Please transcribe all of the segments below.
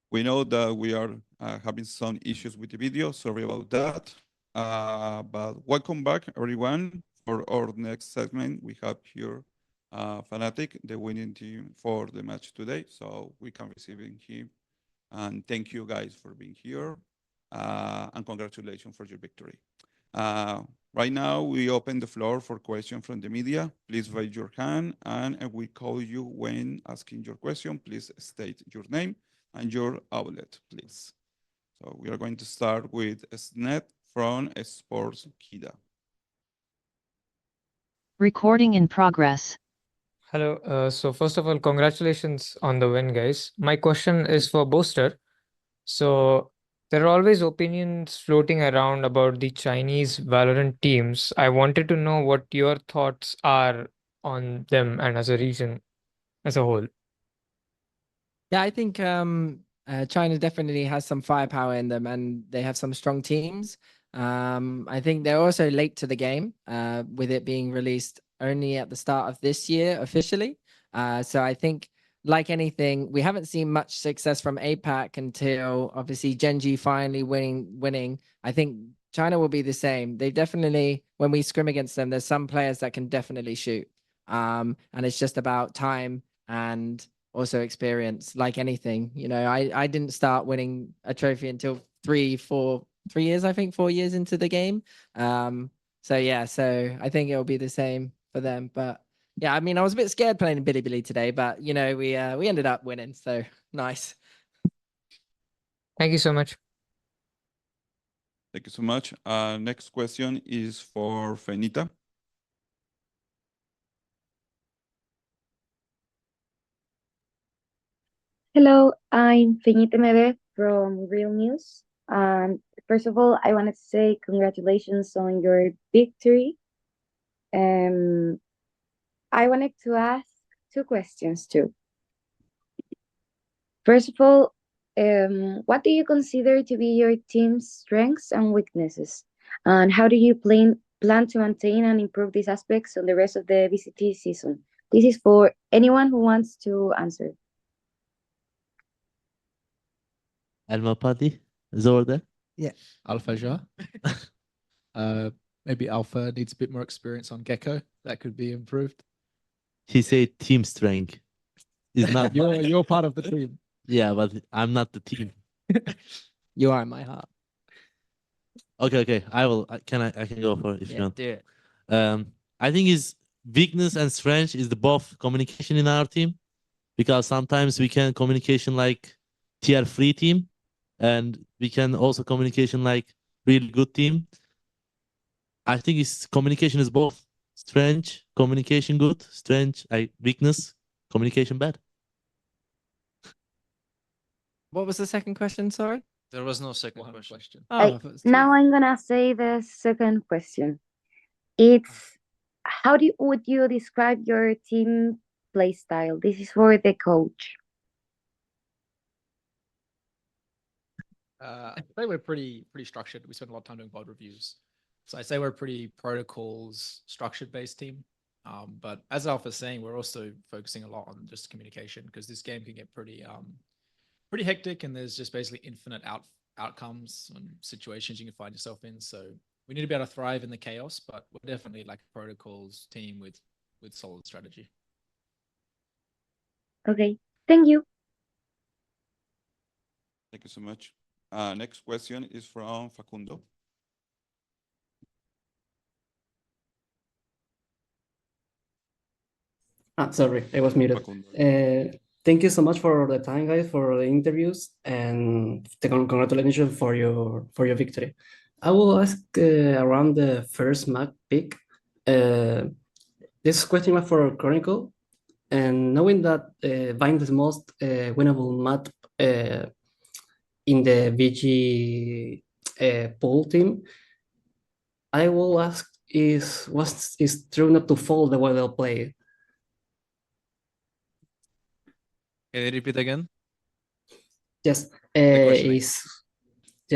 We know that we are having some issues with the video. Sorry about that. But welcome back, everyone. For our next segment, we have here Fnatic, the winning team for the match today. So we can receive him. And thank you guys for being here. And congratulations for your victory. Right now, we open the floor for questions from the media. Please raise your hand and we call you when asking your question. Please state your name and your outlet, please. So we are going to start with Snet from Esports Kida. Recording in progress. Hello. So first of all, congratulations on the win, guys. My question is for Boaster. So there are always opinions floating around about the Chinese Valorant teams. I wanted to know what your thoughts are on them and as a region as a whole. Yeah, I think China definitely has some firepower in them, and they have some strong teams. I think they're also late to the game, with it being released only at the start of this year officially. So I think, like anything, we haven't seen much success from APAC until obviously Genji finally winning. I think China will be the same. They definitely, when we scrim against them, there's some players that can definitely shoot. And it's just about time and also experience, like anything. You know, I didn't start winning a trophy until 4 years into the game. So yeah, so I think it'll be the same for them. But yeah, I mean, I was a bit scared playing in Bilibili today, but you know, we ended up winning, so nice. Thank you so much. Thank you so much. Next question is for Fenita. Hello, I'm Fenita Mede from Real News. First of all, I wanted to say congratulations on your victory. I wanted to ask two questions too. First of all, what do you consider to be your team's strengths and weaknesses? And how do you plan to maintain and improve these aspects on the rest of the VCT season? This is for anyone who wants to answer. Elma Paddy is orada. Yeah, Alpha Ja. Maybe Alpha needs a bit more experience on Gecko. That could be improved. He said team strength. Is not. You're part of the team. Yeah, but I'm not the team. You are in my heart. Okay. I will. I can go for it if you want. Do it. I think his weakness and strength is the both communication in our team, because sometimes we can communication like tier 3 team, and we can also communication like really good team. I think his communication is both strength, communication good, strength, weakness, communication bad. What was the second question? Sorry. There was no second question. Oh, Now I'm gonna say the second question. It's would you describe your team play style? This is for the coach. I say we're pretty structured. We spend a lot of time doing VOD reviews. So I say we're a pretty protocols structured based team. But as Alpha's saying, we're also focusing a lot on just communication, because this game can get pretty hectic, and there's just basically infinite outcomes and situations you can find yourself in. So we need to be able to thrive in the chaos, but we're definitely like a protocols team with solid strategy. Okay, thank you. Thank you so much. Next question is from Facundo. Sorry, I was muted. Thank you so much for the time, guys, for the interviews, and congratulations for your victory. I will ask around the first map pick. This question was for Chronicle, and knowing that Vine is the most winnable map in the VG pool team, I will ask is true not to fall the way they'll play. Can you repeat again? Yes,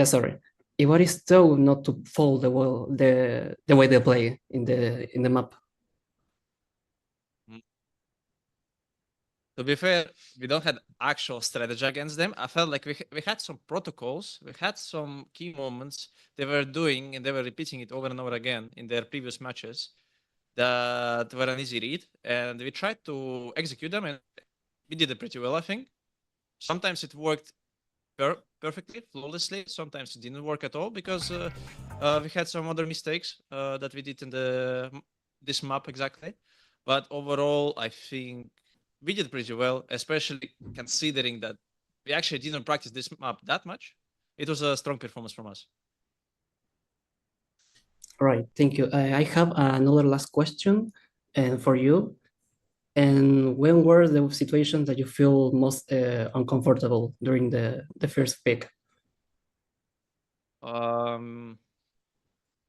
sorry. What is true not to fall the way they play in the map? To be fair, we don't had actual strategy against them. I felt like we had some protocols, we had some key moments they were doing, and they were repeating it over and over again in their previous matches that were an easy read, and we tried to execute them, and we did it pretty well, I think. Sometimes it worked perfectly, flawlessly. Sometimes it didn't work at all because we had some other mistakes that we did in this map exactly. But overall, I think we did pretty well, especially considering that we actually didn't practice this map that much. It was a strong performance from us. All right, thank you. I have another last question for you. And when were the situations that you feel most uncomfortable during the first pick?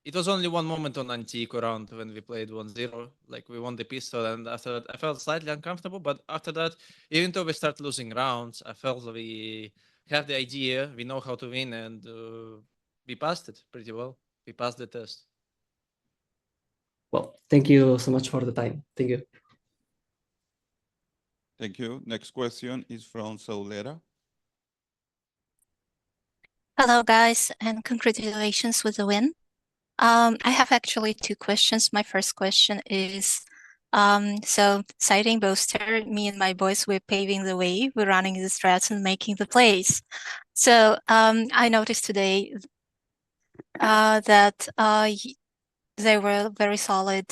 It was only one moment on Antico round when we played 1-0. Like we won the pistol, and after that, I felt slightly uncomfortable. But after that, even though we start losing rounds, I felt we have the idea, we know how to win, and we passed it pretty well. We passed the test. Well, thank you so much for the time. Thank you. Thank you. Next question is from Saulera. Hello, guys, and congratulations with the win. I have actually two questions. My first question is, so citing Boaster, me and my boys, we're paving the way. We're running the strats and making the plays. So I noticed today that there were very solid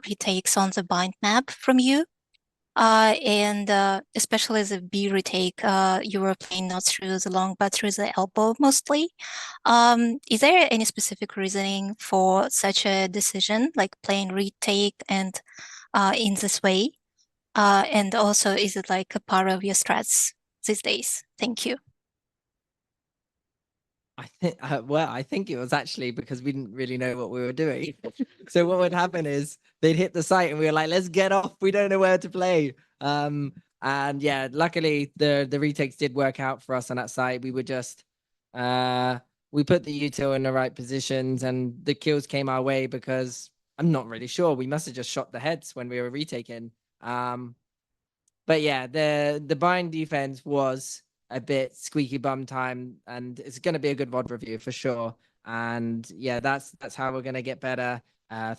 retakes on the bind map from you. And especially the B retake, you were playing not through the long, but through the elbow mostly. Is there any specific reasoning for such a decision, like playing retake and in this way? And also, is it like a part of your strats these days? Thank you. I think, well, I think it was actually because we didn't really know what we were doing. So what would happen is they'd hit the site and we were like, let's get off. We don't know where to play. And yeah, luckily the retakes did work out for us on that site. We were just, we put the util in the right positions and the kills came our way because I'm not really sure. We must have just shot the heads when we were retaking. But yeah, the bind defense was a bit squeaky bum time, and it's going to be a good VOD review for sure. And yeah, that's how we're going to get better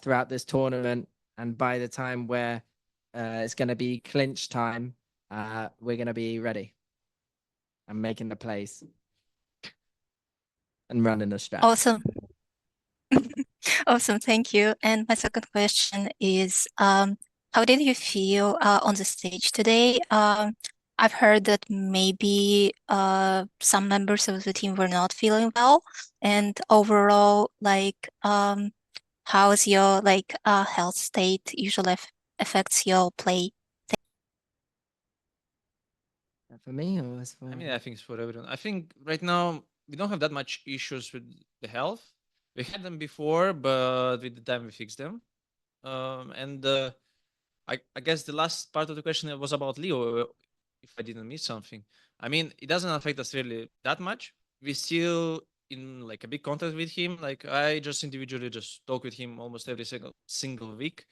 throughout this tournament. And by the time where it's going to be clinch time, we're going to be ready and making the plays and running the strat. Awesome. Awesome, thank you. And my second question is, how did you feel on the stage today? I've heard that maybe some members of the team were not feeling well, and overall, like, how's your health state usually affects your play? For me, or was for... I mean, I think it's for everyone. I think right now we don't have that much issues with the health. We had them before, but with the time we fixed them. And I guess the last part of the question was about Leo, if I didn't miss something. I mean, it doesn't affect us really that much. We still in like a big contact with him. Like I just individually just talk with him almost every single week,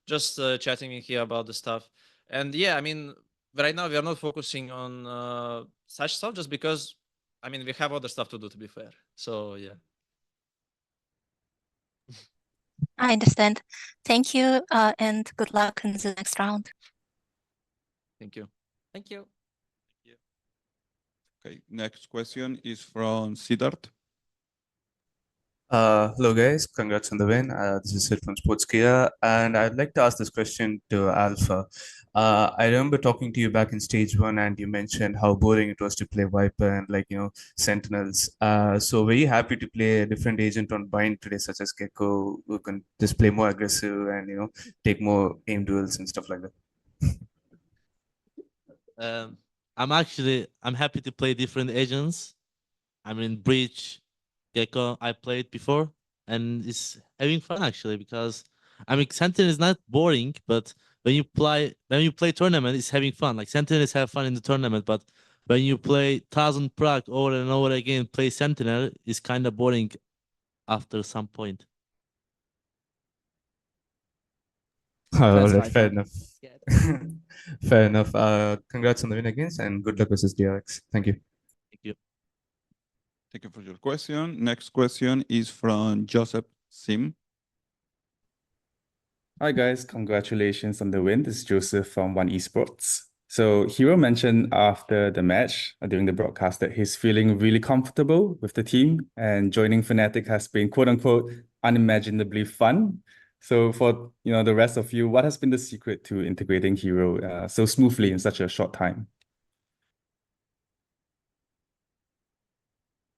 just chatting with him about the stuff. And yeah, I mean, right now we are not focusing on such stuff just because, I mean, we have other stuff to do, to be fair. So yeah. I understand. Thank you, and good luck in the next round. Thank you. Thank you. Okay, next question is from Siddharth. Hello guys, congrats on the win. This is Sid from Sportskia, and I'd like to ask this question to Alpha. I remember talking to you back in stage 1, and you mentioned how boring it was to play Viper and Sentinels. So were you happy to play a different agent on Bind today, such as Gecko, who can just play more aggressive and take more aim duels and stuff like that? I'm happy to play different agents. I mean, Breach, Gecko, I played before, and it's having fun actually because I mean, Sentinel is not boring, but when you play tournament, it's having fun. Like Sentinels have fun in the tournament, but when you play 1000 Prague over and over again, play Sentinel is kind of boring after some point. All right, fair enough. Fair enough. Congrats on the win against, and good luck versus DRX. Thank you. Thank you. Thank you for your question. Next question is from Joseph Sim. Hi guys, congratulations on the win. This is Joseph from One Esports. So Hero mentioned after the match during the broadcast that he's feeling really comfortable with the team and joining Fnatic has been quote unquote unimaginably fun. So for the rest of you, what has been the secret to integrating Hero so smoothly in such a short time?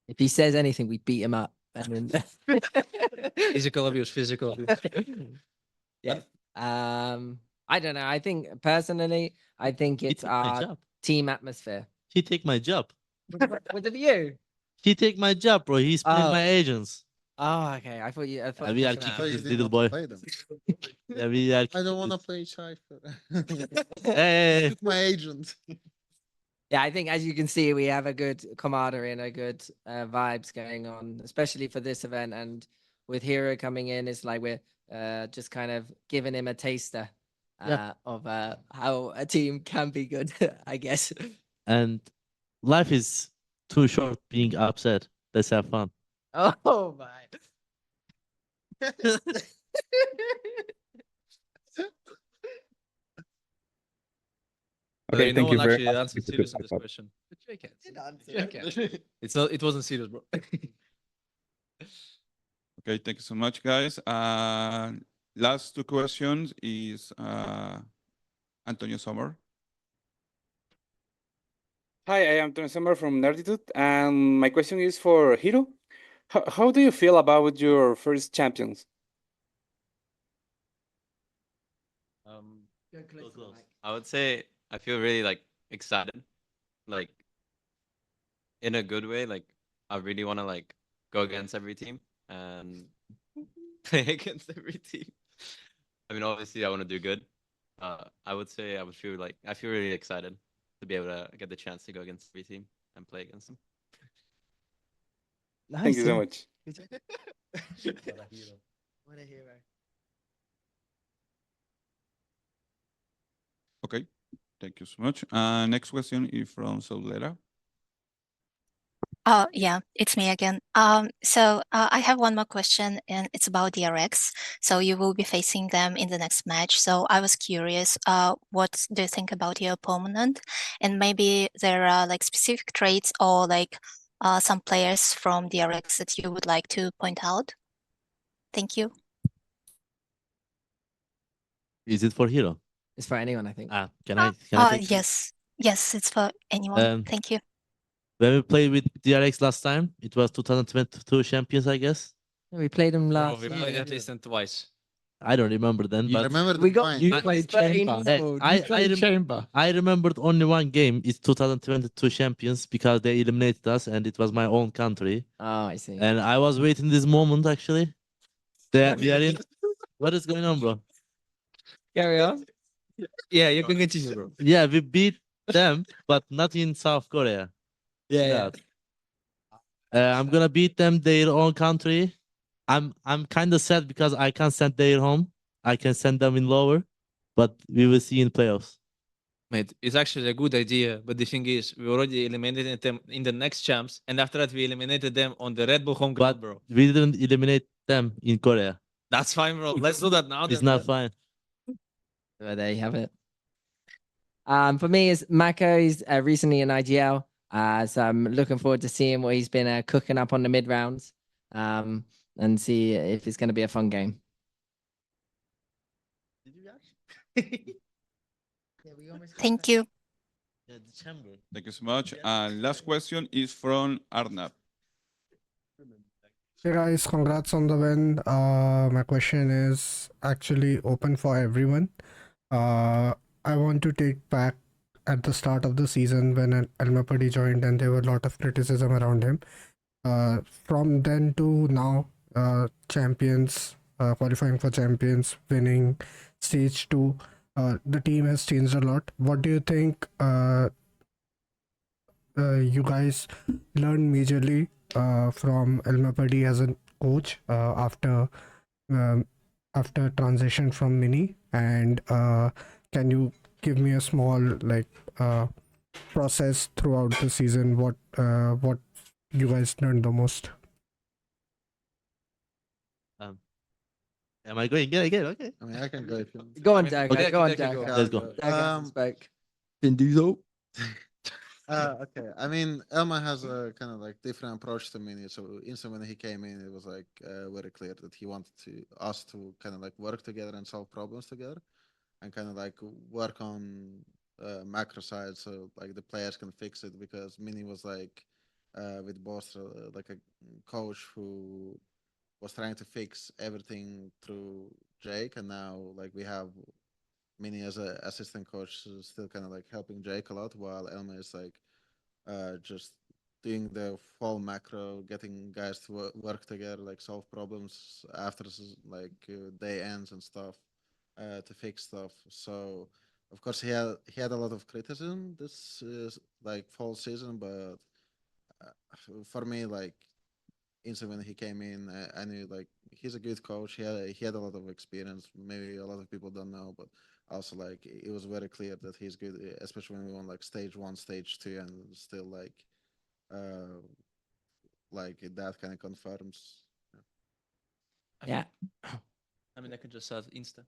If he says anything, we beat him up. And then Physical abuse, physical abuse. yeah. I don't know. I think personally, I think He it's take my our job. team atmosphere. He take my job. With the view. He take my job, bro. He's playing Oh. my agents. Oh, okay. I thought you. I thought We you are said kicking that. this little boy. Yeah, we are. I don't want to play Cypher. Hey. My agent. Yeah, I think as you can see, we have a good camaraderie and a good vibes going on, especially for this event. And with Hero coming in, it's like we're just kind of giving him a taster of how a team can be good, I guess. And life is too short being upset. Let's have fun. Oh my. Okay, no thank one you very actually much. answered It's a serious good on this wrap-up. question. It's not. It wasn't serious, bro. Okay, thank you so much, guys. Last two questions is Antonio Sommer. Hi, I am Antonio Sommer from Nerditude, and my question is for Hiro. How do you feel about your first champions? I would say I feel really like excited, like in a good way. Like I really want to like go against every team and play against every team. I mean, obviously, I want to do good. I would say I feel really excited to be able to get the chance to go against every team and play against them. Thank you so much. What a hero. Okay, thank you so much. Next question is from Soulera. Yeah, it's me again. So I have one more question, and it's about DRX. So you will be facing them in the next match. So I was curious, what do you think about your opponent? And maybe there are like specific traits or like some players from DRX that you would like to point out? Thank you. Is it for Hero? It's for anyone, I think. Can I take it? Yes. Yes, it's for anyone. Thank you. When we played with DRX last time, it was 2022 champions, I guess. We played them last. We played at least twice. I don't remember then, I but remember We got you played Chamber. I remembered only one game. It's 2022 champions because they eliminated us, and it was my own country. Oh, I see. And I was waiting this moment actually. We are in. What is going on, bro? Carry on. Yeah, you can continue, bro. Yeah, we beat them, but not in South Korea. Yeah. I'm gonna beat them their own country. I'm kind of sad because I can't send their home. I can send them in lower, but we will see in playoffs. Mate, it's actually a good idea, but the thing is, we already eliminated them in the next champs, and after that, we eliminated them on the Red Bull home ground, bro. We didn't eliminate them in Korea. That's fine, bro. Let's do that now. It's then. not fine. Well, there you have it. For me, it's Mako. He's recently in IGL. So I'm looking forward to seeing what he's been cooking up on the mid rounds. And see if it's going to be a fun game. Thank you. Thank you so much. Last question is from Arnab. Hey guys, congrats on the win. My question is actually open for everyone. I want to take back at the start of the season when Elmapadi joined and there were a lot of criticism around him. From then to now, champions, qualifying for champions, winning stage 2, the team has changed a lot. What do you think you guys learned majorly from Elmapadi as a coach after transition from Mini, and can you give me a small like process throughout the season, what you guys learned the most? Am I going again? Okay. I mean, I can go if you want. Go on, mean, Dago. okay, Go on, okay, Dago. go. Let's go. Dago hasn't spoke. Pinduzo. Okay. I mean, Elma has a kind of like different approach to Mini. So instantly when he came in, it was like very clear that he wanted us to kind of like work together and solve problems together, and kind of like work on macro side, so like the players can fix it. Because Mini was like with boss like a coach who was trying to fix everything through Jake, and now like we have Mini as a assistant coach, still kind of like helping Jake a lot, while Elma is like just doing the full macro, getting guys to work together, like solve problems after like day ends and stuff, to fix stuff. So of course he had a lot of criticism this like fall season, but for me, like instant when he came in, I knew like he's a good coach. He had a lot of experience. Maybe a lot of people don't know, but also like it was very clear that he's good, especially when we won like stage 1, stage 2, and still like that kind of confirms. Yeah. I mean, I can just add Insta.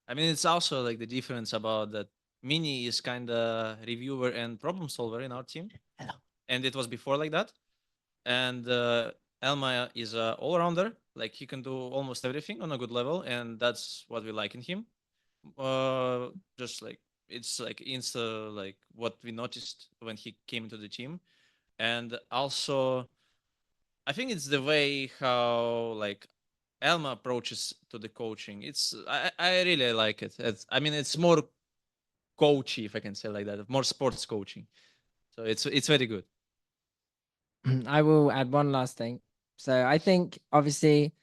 I mean, it's also like the difference about that Mini is kind of reviewer and problem solver in our team. Hello. And it was before like that. And Elma is a all-rounder. Like he can do almost everything on a good level, and that's what we like in him. Just like it's like insta like what we noticed when he came into the team, and also I think it's the way how like Elma approaches to the coaching. I really like it. I mean it's more coachy, if I can say like that, more sports coaching. So it's very good. I will add one last thing. So I think obviously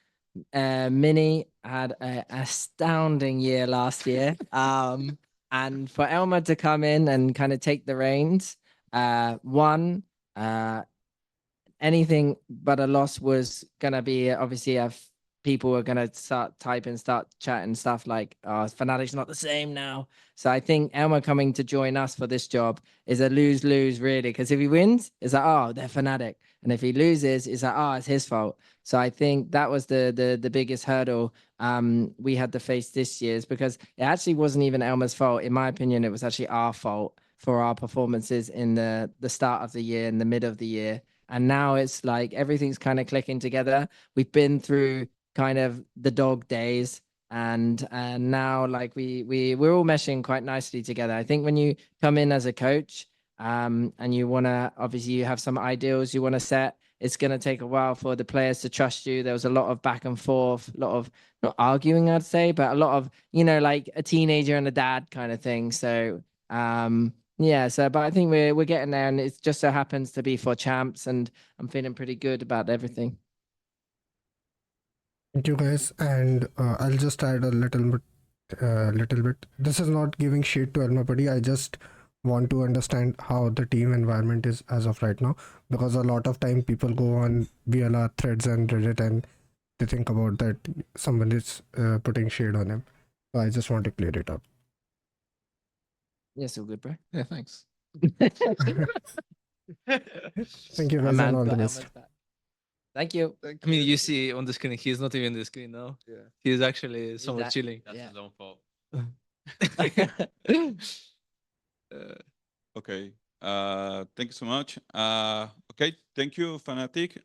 Mini had an astounding year last year. And for Elma to come in and kind of take the reins, one, anything but a loss was gonna be obviously people are gonna start typing, start chatting stuff like, "Oh, Fnatic's not the same now." So I think Elma coming to join us for this job is a lose-lose really, because if he wins, it's like, oh, they're Fnatic, and if he loses, it's like, oh, it's his fault. So I think that was the biggest hurdle we had to face this year, is because it actually wasn't even Elma's fault. In my opinion, it was actually our fault for our performances in the start of the year, in the mid of the year. And now it's like everything's kind of clicking together. We've been through kind of the dog days, and now like we're all meshing quite nicely together. I think when you come in as a coach, and you want to, obviously you have some ideals you want to set, it's going to take a while for the players to trust you. There was a lot of back and forth, a lot of not arguing, I'd say, but a lot of, like a teenager and a dad kind of thing. So yeah, so but I think we're getting there, and it just so happens to be for champs, and I'm feeling pretty good about everything. Thank you guys, and I'll just add a little bit. This is not giving shade to Elmapadi. I just want to understand how the team environment is as of right now, because a lot of time people go on VLR threads and Reddit and they think about that someone is putting shade on him. So I just want to clear it up. Yes, all good, bro. Yeah, thanks. Thank you guys, and all the best. Thank you. I mean, you see on the screen, he's not even on the screen now. Yeah. He's actually somewhat that- chilling. That's Yeah. his own fault. Okay. Thank you so much. Okay. Thank you, Fnatic,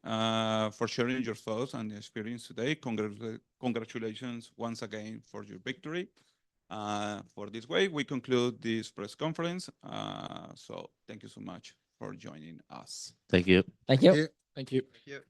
for sharing your thoughts and experience today. Congratulations once again for your victory. For this way, we conclude this press conference. So thank you so much for joining us. Thank you. Thank you. Thank you. Thank you.